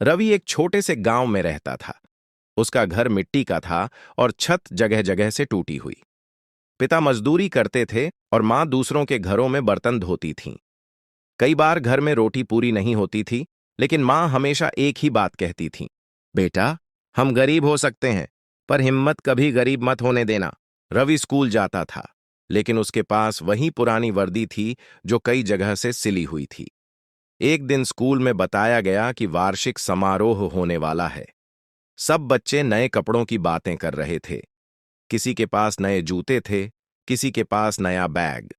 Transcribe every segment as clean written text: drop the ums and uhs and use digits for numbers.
रवि एक छोटे से गांव में रहता था। उसका घर मिट्टी का था और छत जगह जगह से टूटी हुई। पिता मजदूरी करते थे और माँ दूसरों के घरों में बर्तन धोती थीं। कई बार घर में रोटी पूरी नहीं होती थी, लेकिन माँ हमेशा एक ही बात कहती थी, बेटा, हम गरीब हो सकते हैं, पर हिम्मत कभी गरीब मत होने देना। रवि स्कूल जाता था, लेकिन उसके पास वही पुरानी वर्दी थी जो कई जगह से सिली हुई थी। एक दिन स्कूल में बताया गया कि वार्षिक समारोह होने वाला है। सब बच्चे नए कपड़ों की बातें कर रहे थे। किसी के पास नए जूते थे, किसी के पास नया बैग।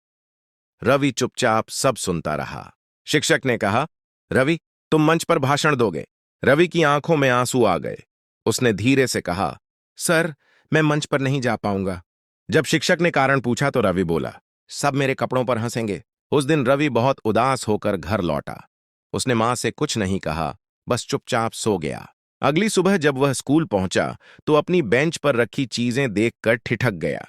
रवि चुपचाप सब सुनता रहा। शिक्षक ने कहा, रवि, तुम मंच पर भाषण दोगे। रवि की आंखों में आंसू आ गए। उसने धीरे से कहा, सर, मैं मंच पर नहीं जा पाऊंगा। जब शिक्षक ने कारण पूछा तो रवि बोला, सब मेरे कपड़ों पर हंसेंगे। उस दिन रवि बहुत उदास होकर घर लौटा। उसने मां से कुछ नहीं कहा, बस चुपचाप सो गया। अगली सुबह जब वह स्कूल पहुंचा तो अपनी बेंच पर रखी चीजें देखकर ठिठक गया।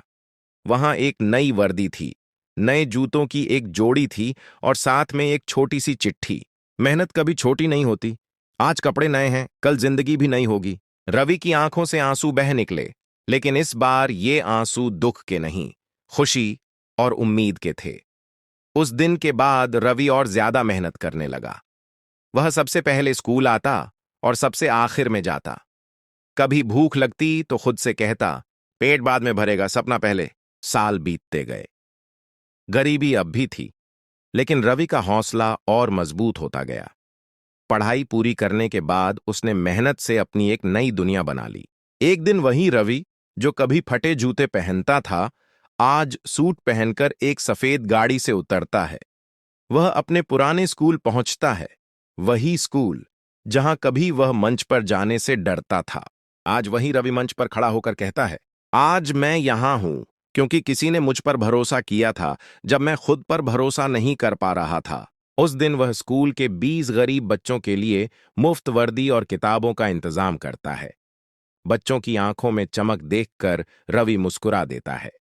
वहां एक नई वर्दी थी, नए जूतों की एक जोड़ी थी और साथ में एक छोटी सी चिट्ठी। मेहनत कभी छोटी नहीं होती। आज कपड़े नए हैं, कल जिंदगी भी नई होगी। रवि की आंखों से आंसू बह निकले, लेकिन इस बार ये आंसू दुख के नहीं, खुशी और उम्मीद के थे। उस दिन के बाद रवि और ज्यादा मेहनत करने लगा। वह सबसे पहले स्कूल आता और सबसे आखिर में जाता। कभी भूख लगती तो खुद से कहता, पेट बाद में भरेगा, सपना पहले। साल बीतते गए। गरीबी अब भी थी, लेकिन रवि का हौसला और मजबूत होता गया। पढ़ाई पूरी करने के बाद उसने मेहनत से अपनी एक नई दुनिया बना ली। एक दिन वही रवि, जो कभी फटे जूते पहनता था, आज सूट पहनकर एक सफेद गाड़ी से उतरता है। वह अपने पुराने स्कूल पहुंचता है, वही स्कूल जहां कभी वह मंच पर जाने से डरता था। आज वही रवि मंच पर खड़ा होकर कहता है, आज मैं यहां हूं क्योंकि किसी ने मुझ पर भरोसा किया था जब मैं खुद पर भरोसा नहीं कर पा रहा था। उस दिन वह स्कूल के 20 गरीब बच्चों के लिए मुफ्त वर्दी और किताबों का इंतजाम करता है। बच्चों की आंखों में चमक देखकर रवि मुस्कुरा देता है।